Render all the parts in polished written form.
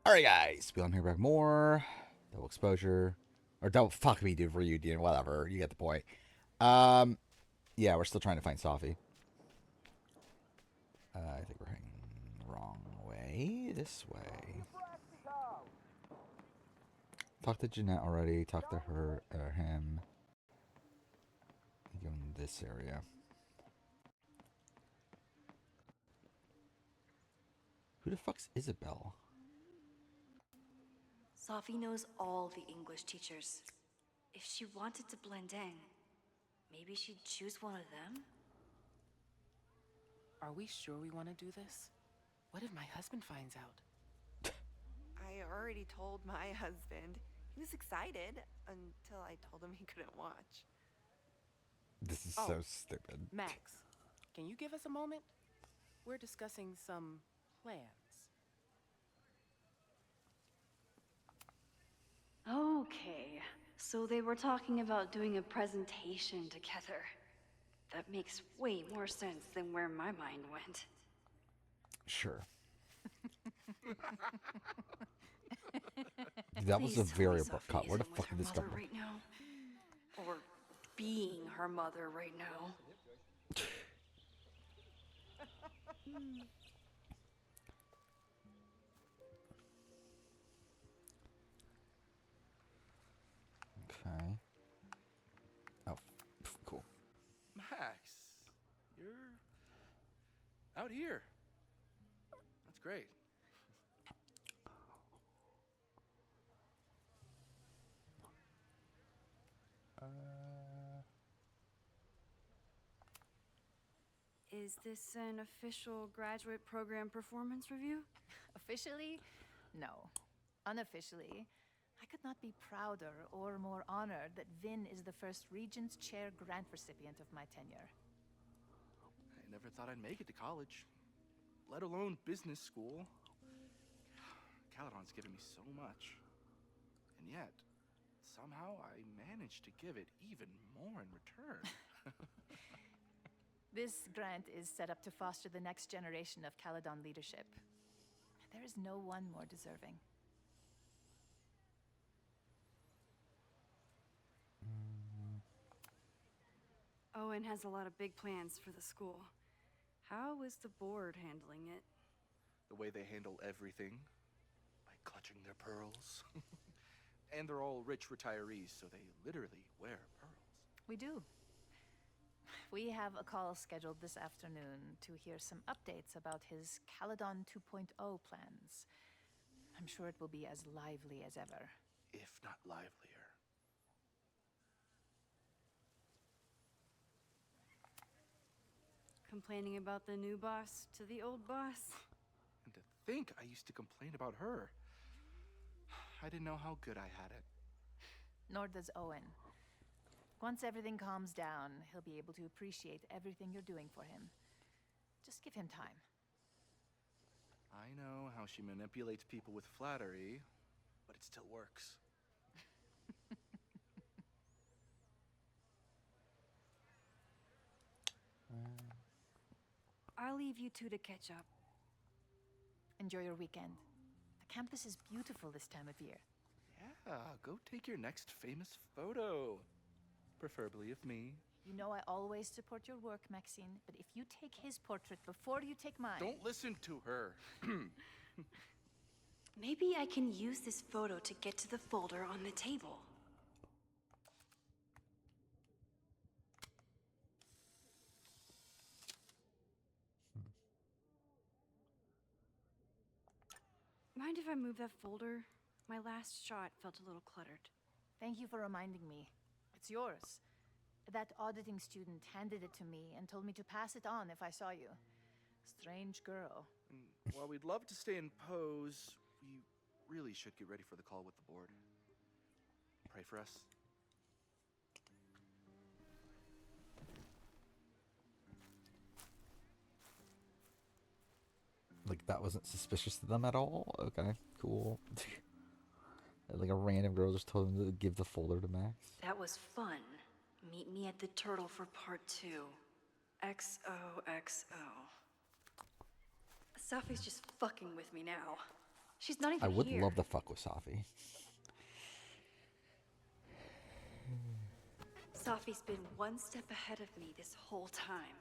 Alright, guys. Beyond here back more. Double exposure. Or double fuck me, dude, reunion, whatever. You get the point. Um, yeah, we're still trying to find Safi. I think we're heading the wrong way. This way. Talked to Jeanette already. Talked to her, him. Go in this area. Who the fuck's Isabel? Safi knows all the English teachers. If she wanted to blend in, maybe she'd choose one of them? Are we sure we want to do this? What if my husband finds out? I already told my husband. He was excited until I told him he couldn't watch. This is so stupid. Max, can you give us a moment? We're discussing some plans. Okay, so they were talking about doing a presentation together. That makes way more sense than where my mind went. Sure. That was a Please tell very me abrupt Safi cut. Where the isn't with fuck her did this come mother from? right now? Or being her mother right now? Okay. Oh, cool. Max, you're out here. That's great. Is this an official graduate program performance review? Officially? No. Unofficially, I could not be prouder or more honored that Vin is the first Regent's Chair grant recipient of my tenure. I never thought I'd make it to college, let alone business school. Caledon's given me so much. And yet, somehow I managed to give it even more in return. This grant is set up to foster the next generation of Caledon leadership. There is no one more deserving. Owen has a lot of big plans for the school. How is the board handling it? The way they handle everything, by clutching their pearls. And they're all rich retirees, so they literally wear pearls. We do. We have a call scheduled this afternoon to hear some updates about his Caledon 2.0 plans. I'm sure it will be as lively as ever. If not livelier. Complaining about the new boss to the old boss? And to think I used to complain about her. I didn't know how good I had it. Nor does Owen. Once everything calms down, he'll be able to appreciate everything you're doing for him. Just give him time. I know how she manipulates people with flattery, but it still works. I'll leave you two to catch up. Enjoy your weekend. The campus is beautiful this time of year. Yeah, go take your next famous photo. Preferably of me. You know I always support your work, Maxine, but if you take his portrait before you take mine... Don't listen to her. Maybe I can use this photo to get to the folder on the table. Mind if I move that folder? My last shot felt a little cluttered. Thank you for reminding me. It's yours. That auditing student handed it to me and told me to pass it on if I saw you. Strange girl. And while we'd love to stay in pose, we really should get ready for the call with the board. Pray for us. Like, that wasn't suspicious to them at all? Okay, cool. Like, a random girl just told him to give the folder to Max. That was fun. Meet me at the Turtle for part 2. XOXO. Safi's just fucking with me now. She's not even I would here. love to fuck with Safi. Safi's been one step ahead of me this whole time.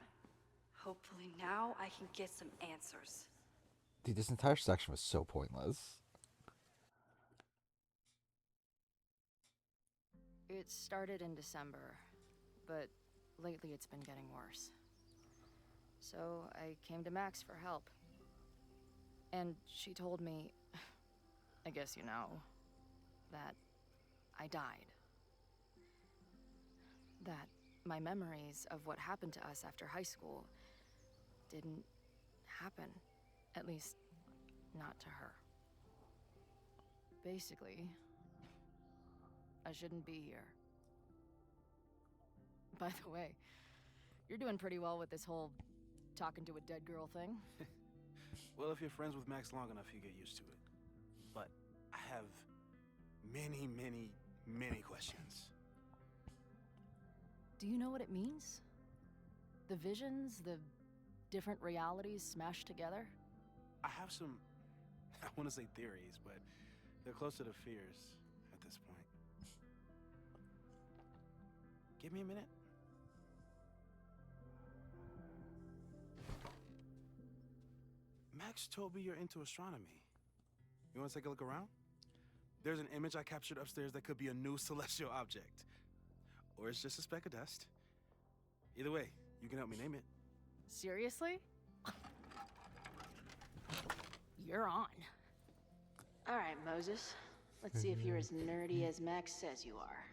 Hopefully now I can get some answers. Dude, this entire section was so pointless. It started in December, but lately it's been getting worse. So I came to Max for help. And she told me, I guess you know, that I died. That my memories of what happened to us after high school didn't happen. At least, not to her. Basically, I shouldn't be here. By the way, you're doing pretty well with this whole talking to a dead girl thing. Well, if you're friends with Max long enough, you get used to it. But I have many, many, many questions. Do you know what it means? The visions, the different realities smashed together? I have some, I want to say theories, but they're closer to fears at this point. Give me a minute. Max told me you're into astronomy. You want to take a look around? There's an image I captured upstairs that could be a new celestial object. Or it's just a speck of dust. Either way, you can help me name it. Seriously? You're on. All right, Moses. Let's see if you're as nerdy as Max says you are.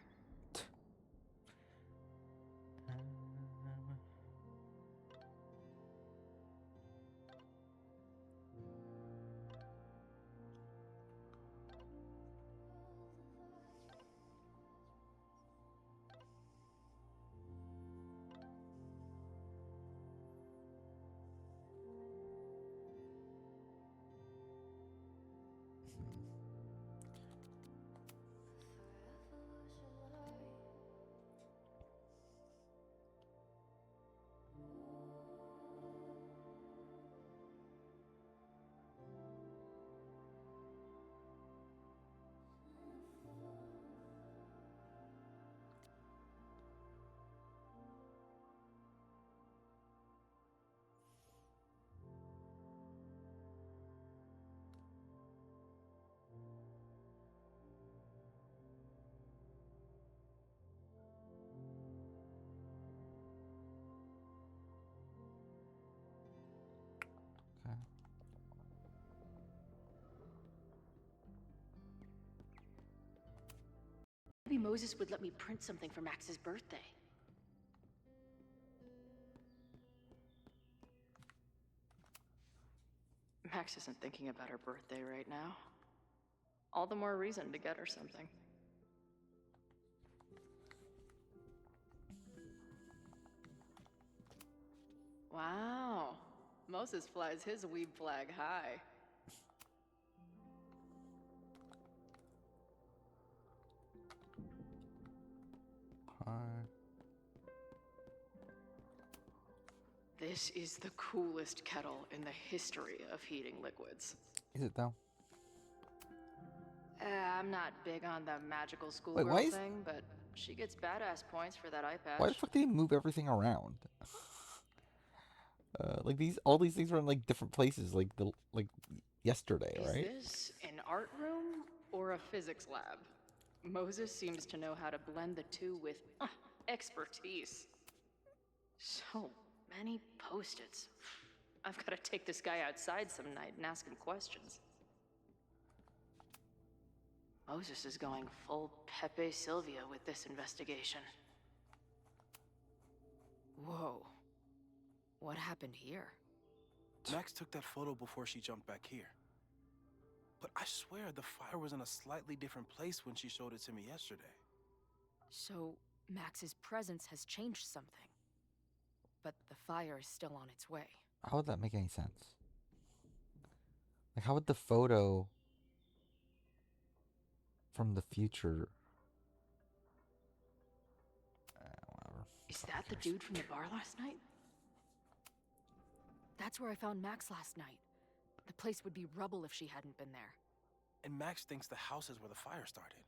Okay. Maybe Moses would let me print something for Max's birthday. Max isn't thinking about her birthday right now. All the more reason to get her something. Wow. Moses flies his weeb flag high. Hi. This is the coolest kettle in the history of heating liquids. Is it though? I'm not big on the magical why schoolgirl is- thing, but she gets badass points for that eye patch. Why the fuck did he move everything around? Like all these things were in like different places, like yesterday, Is right? this an art room or a physics lab? Moses seems to know how to blend the two with expertise. So many post-its. I've got to take this guy outside some night and ask him questions. Moses is going full Pepe Sylvia with this investigation. Whoa. What happened here? Max took that photo before she jumped back here. But I swear the fire was in a slightly different place when she showed it to me yesterday. So, Max's presence has changed something. But the fire is still on its way. How would that make any sense? Like, how would the photo from the future? Whatever. Is that the dude from the bar last night? That's where I found Max last night. The place would be rubble if she hadn't been there. And Max thinks the house is where the fire started.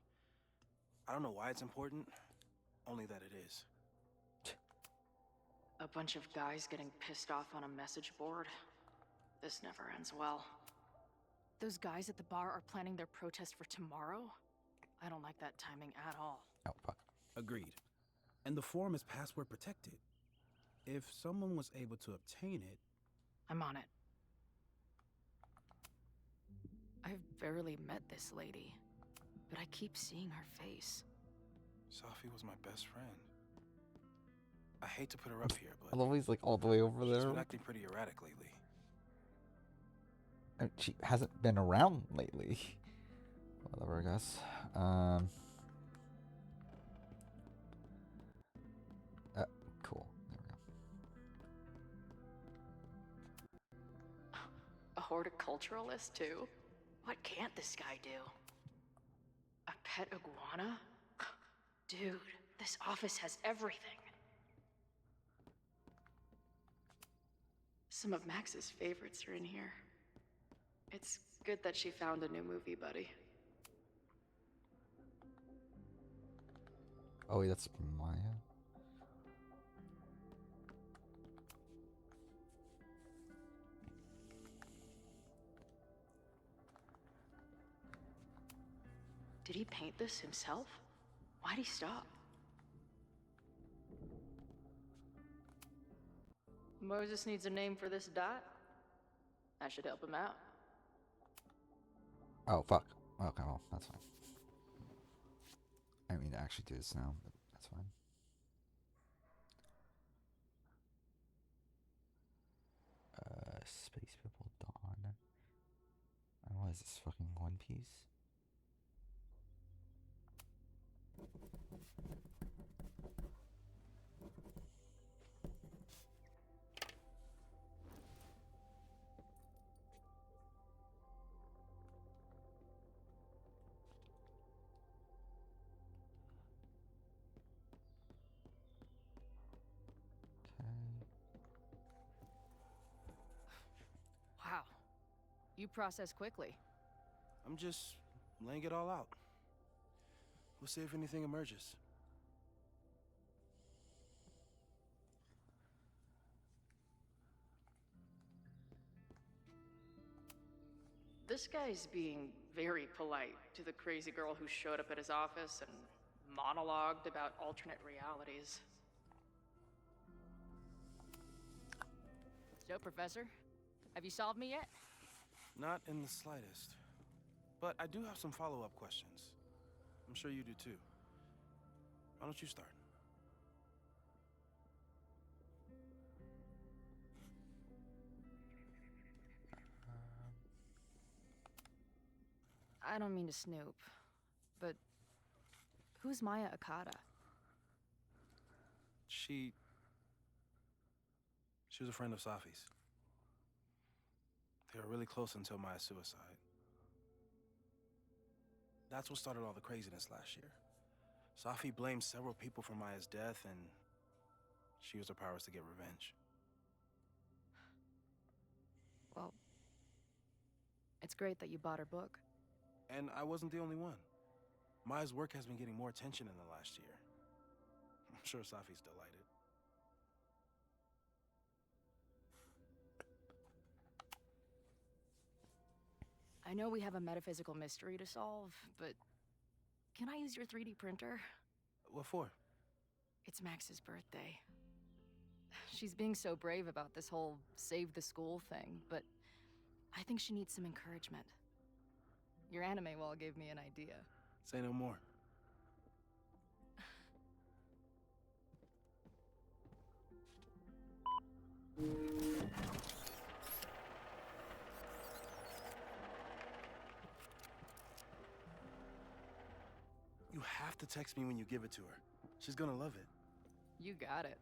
I don't know why it's important, only that it is. A bunch of guys getting pissed off on a message board. This never ends well. Those guys at the bar are planning their protest for tomorrow? I don't like that timing at all. Oh, fuck. Agreed. And the forum is password protected. If someone was able to obtain it... I'm on it. I've barely met this lady, but I keep seeing her face. Safi was my best friend. I hate to put her up here, I but love he's like all the way over she's there. been acting pretty erratic lately. She hasn't been around lately. Whatever, I guess. Cool. There we go. A horticulturalist, too? What can't this guy do? A pet iguana? Dude, this office has everything. Some of Max's favorites are in here. It's good that she found a new movie buddy. Oh, wait, that's Maya. Did he paint this himself? Why'd he stop? Moses needs a name for this dot. I should help him out. Oh, fuck. Okay, well, that's fine. I mean, to actually do this now, but that's fine. Space Purple Dawn. And what is this, fucking One Piece? Wow. You process quickly. I'm just laying it all out. We'll see if anything emerges. This guy's being very polite to the crazy girl who showed up at his office and monologued about alternate realities. So, Professor, have you solved me yet? Not in the slightest. But I do have some follow-up questions. I'm sure you do too. Why don't you start? I don't mean to snoop, but who's Maya Akata? She was a friend of Safi's. They were really close until Maya's suicide. That's what started all the craziness last year. Safi blamed several people for Maya's death, and she used her powers to get revenge. Well, it's great that you bought her book. And I wasn't the only one. Maya's work has been getting more attention in the last year. I'm sure Safi's delighted. I know we have a metaphysical mystery to solve, but can I use your 3D printer? What for? It's Max's birthday. She's being so brave about this whole save the school thing, but I think she needs some encouragement. Your anime wall gave me an idea. Say no more. You have to text me when you give it to her. She's gonna love it. You got it.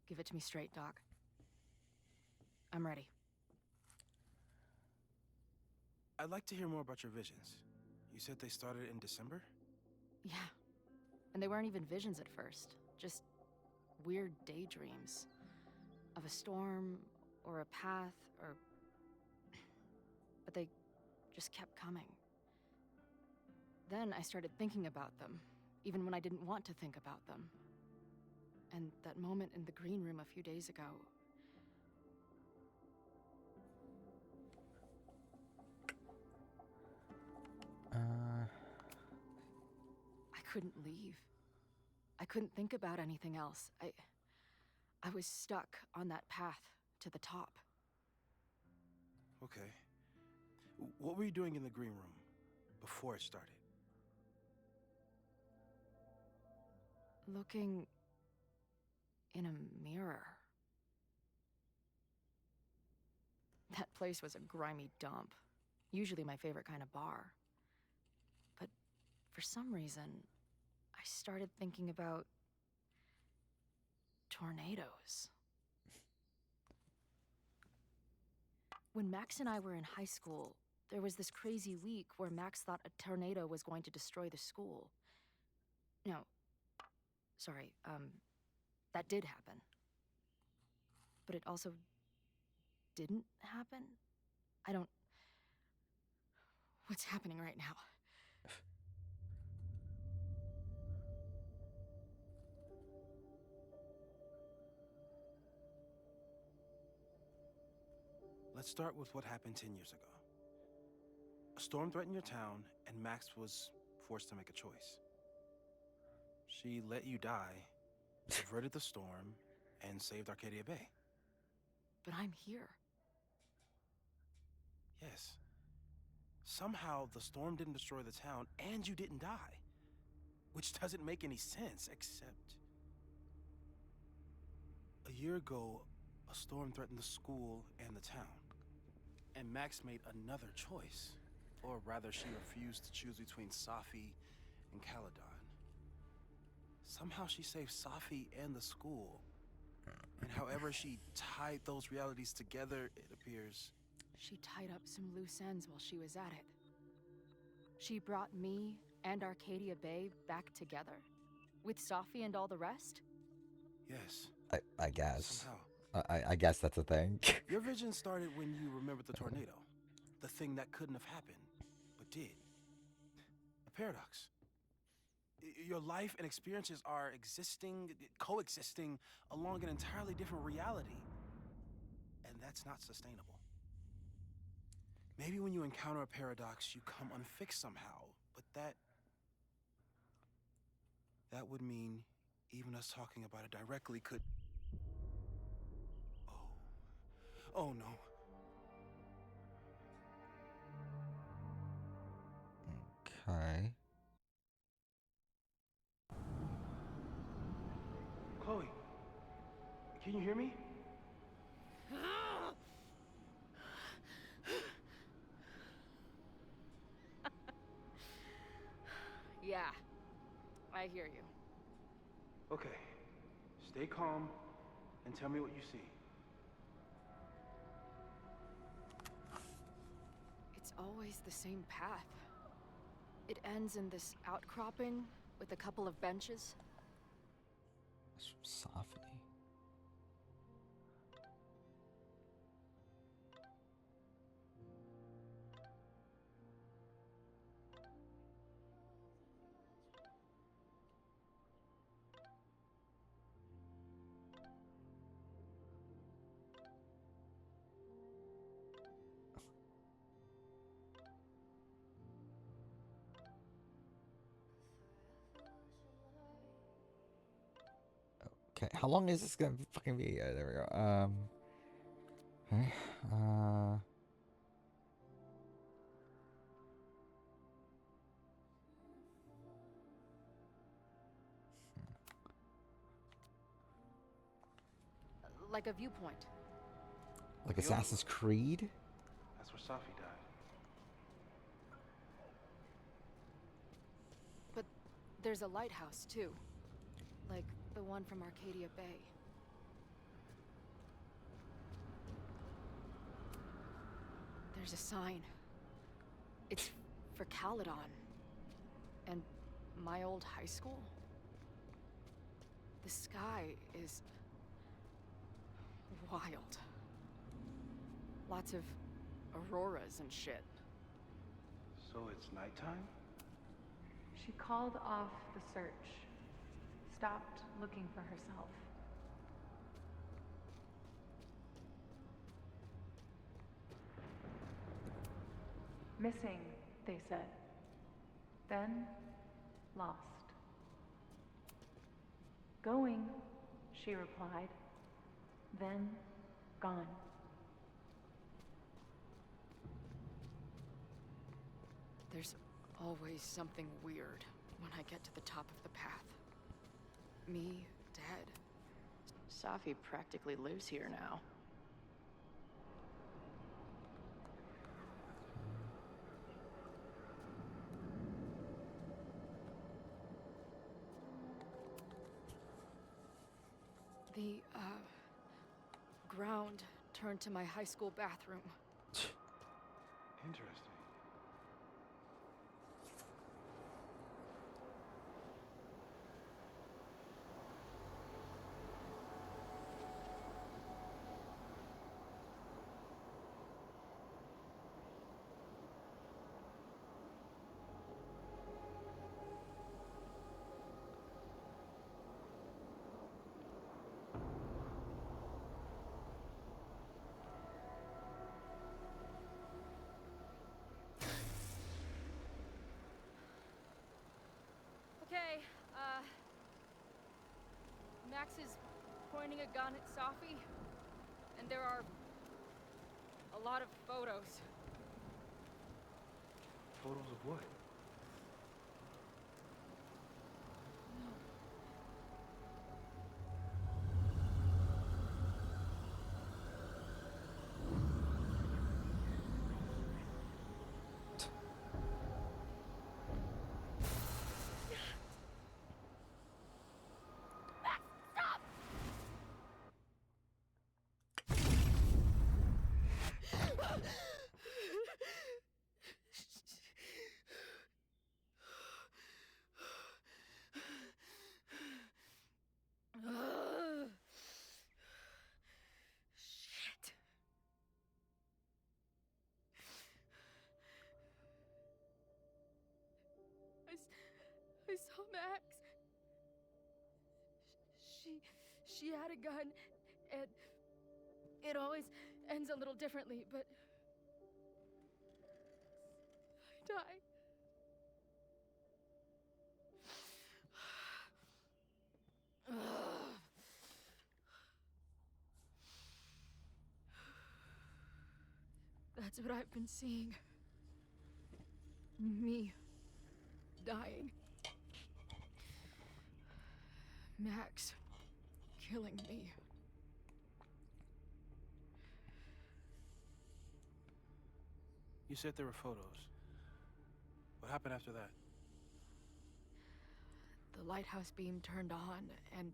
Give it to me straight, Doc. I'm ready. I'd like to hear more about your visions. You said they started in December? Yeah. And they weren't even visions at first. Just weird daydreams. of a storm or a path or. But they just kept coming. Then I started thinking about them, even when I didn't want to think about them. And that moment in the green room a few days ago. I couldn't leave. I couldn't think about anything else. I was stuck on that path to the top. Okay. What were you doing in the green room before it started? Looking in a mirror. That place was a grimy dump. Usually my favorite kind of bar. But for some reason, I started thinking about tornadoes. When Max and I were in high school, there was this crazy week where Max thought a tornado was going to destroy the school. No, sorry, that did happen. But it also didn't happen? I don't... What's happening right now? Let's start with what happened 10 years ago. A storm threatened your town, and Max was forced to make a choice. She let you die, averted the storm, and saved Arcadia Bay. But I'm here. Yes. Somehow, the storm didn't destroy the town, and you didn't die. Which doesn't make any sense, except... A year ago, a storm threatened the school and the town. And Max made another choice. Or rather, she refused to choose between Safi and Caledon. Somehow she saved Safi and the school. And however she tied those realities together, it appears... She tied up some loose ends while she was at it. She brought me and Arcadia Bay back together. With Safi and all the rest? Yes. I guess. Somehow. I guess that's a thing. Your vision started when you remembered the tornado. The thing that couldn't have happened, but did. A paradox. Your life and experiences are coexisting along an entirely different reality. And that's not sustainable. Maybe when you encounter a paradox, you come unfixed somehow, but that would mean even us talking about it directly could... Oh no. Okay. Chloe, can you hear me? Yeah, I hear you. Okay, stay calm and tell me what you see. It's always the same path. It ends in this outcropping with a couple of benches. That's from Safi. Okay, how long is this gonna fucking be? There we go. Okay. Like a viewpoint. Like Assassin's Creed? That's where Safi died. But there's a lighthouse, too. Like the one from Arcadia Bay. There's a sign. It's for Caledon. And my old high school. The sky is wild. Lots of auroras and shit. So it's nighttime? She called off the search, stopped looking for herself. Missing, they said. Then, lost. Going, she replied. Then, gone. There's always something weird when I get to the top of the path. Me, dead. Safi practically lives here now. The, ground turned to my high school bathroom. Interesting. Okay, Max is pointing a gun at Safi, and there are a lot of photos. Photos of what? Shit. I saw Max. She had a gun, and it always ends a little differently, but I die. That's what I've been seeing. Me dying. Max killing me. You said there were photos. What happened after that? The lighthouse beam turned on, and...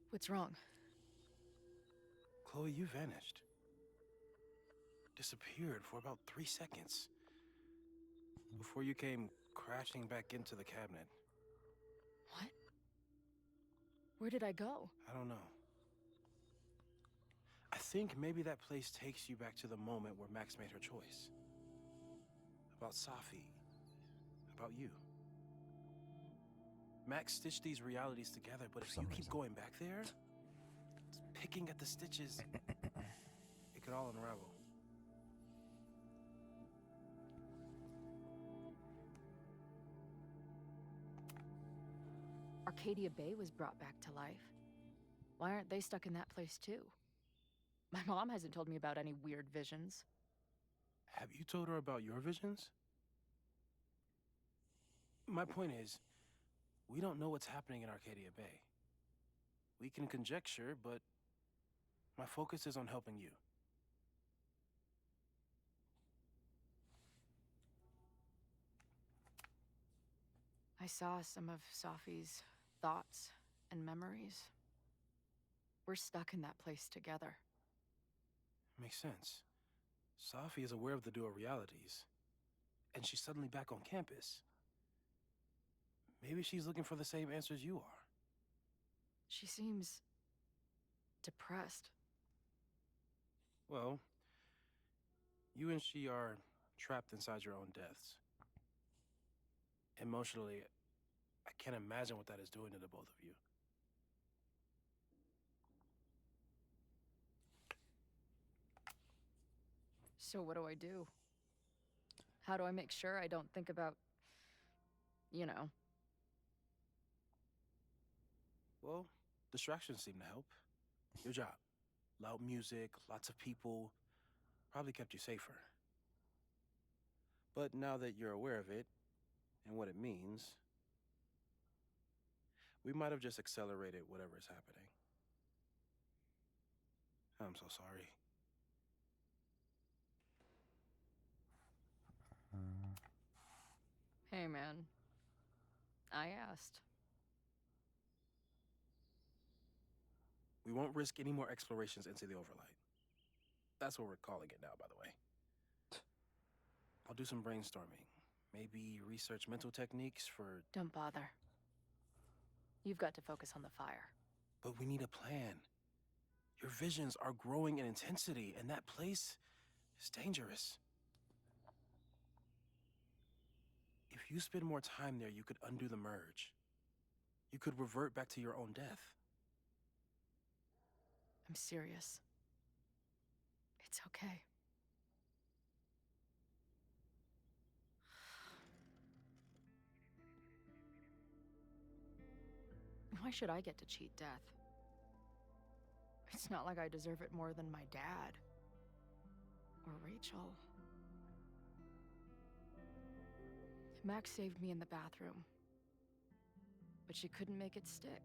What's wrong? Chloe, you vanished. Disappeared for about 3 seconds. Before you came crashing back into the cabinet. What? Where did I go? I don't know. I think maybe that place takes you back to the moment where Max made her choice. About Safi. About you. Max stitched these realities together, but if you keep going back there, picking at the stitches, it could all unravel. Arcadia Bay was brought back to life. Why aren't they stuck in that place too? My mom hasn't told me about any weird visions. Have you told her about your visions? My point is, we don't know what's happening in Arcadia Bay. We can conjecture, but my focus is on helping you. I saw some of Safi's thoughts and memories. We're stuck in that place together. Makes sense. Safi is aware of the dual realities, and she's suddenly back on campus. Maybe she's looking for the same answers you are. She seems depressed. Well, you and she are trapped inside your own deaths. Emotionally, I can't imagine what that is doing to the both of you. So what do I do? How do I make sure I don't think about, you know? Well, distractions seem to help. Your job. Loud music, lots of people, probably kept you safer. But now that you're aware of it, and what it means, we might have just accelerated whatever is happening. I'm so sorry. Hey, man. I asked. We won't risk any more explorations into the Overlight. That's what we're calling it now, by the way. I'll do some brainstorming. Maybe research mental techniques for... Don't bother. You've got to focus on the fire. But we need a plan. Your visions are growing in intensity, and that place is dangerous. If you spend more time there, you could undo the merge. You could revert back to your own death. I'm serious. It's okay. Why should I get to cheat death? It's not like I deserve it more than my dad. Or Rachel. Max saved me in the bathroom. But she couldn't make it stick.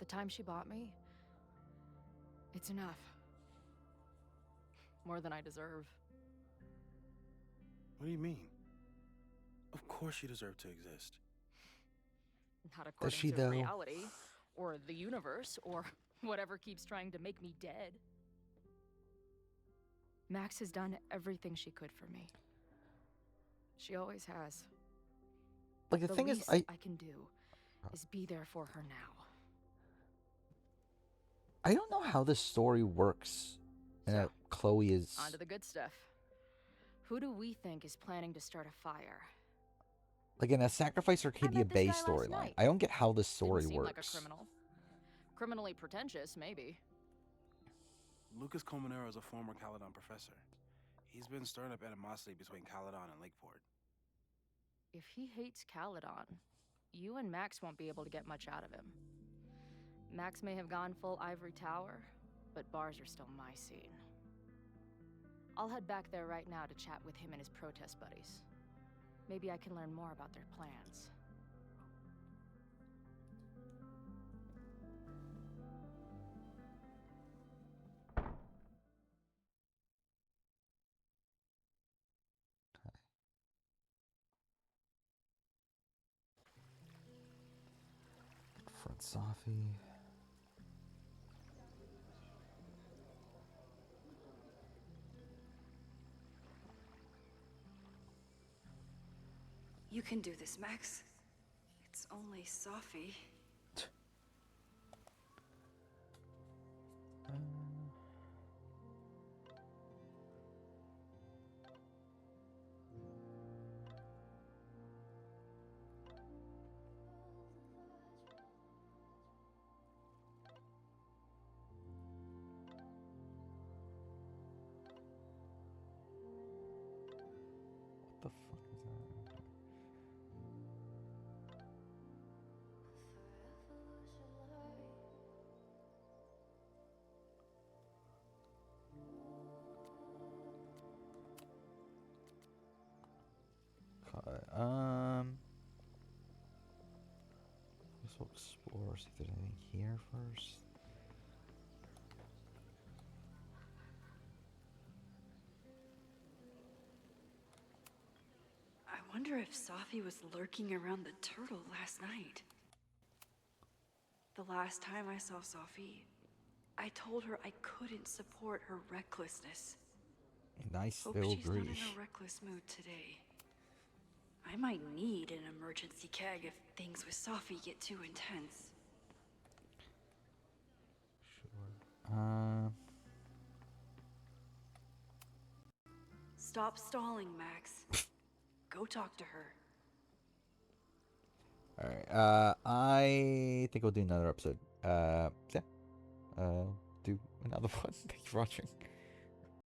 The time she bought me, it's enough. More than I deserve. What do you mean? Of course you deserve to exist. Not according she, to though? reality, or the universe, or whatever keeps trying to make me dead. Max has done everything she could for me. She always has. Like, the thing is, least I can do is be there for her now. I don't know how this story works. And that Chloe is... On to the good stuff. Who do we think is planning to start a fire? Like in a Sacrifice Arcadia Bay storyline. I don't get how this story Didn't seem works. like a criminal. Criminally pretentious, maybe. Lucas Colmenero is a former Caledon professor. He's been stirring up animosity between Caledon and Lakeport. If he hates Caledon, you and Max won't be able to get much out of him. Max may have gone full Ivory Tower, but bars are still my scene. I'll head back there right now to chat with him and his protest buddies. Maybe I can learn more about their plans. Front Safi. You can do this, Max. It's only Safi. What the fuck is that? Guess we'll explore, see if there's anything here first. I wonder if Safi was lurking around the turtle last night. The last time I saw Safi, I told her I couldn't support her recklessness. Nice Hope little she's not in Greece. a reckless mood today. I might need an emergency keg if things with Safi get too intense. Stop stalling, Max. Go talk to her. All right. I think we'll do another episode. Yeah. Do another one. Thank you for watching.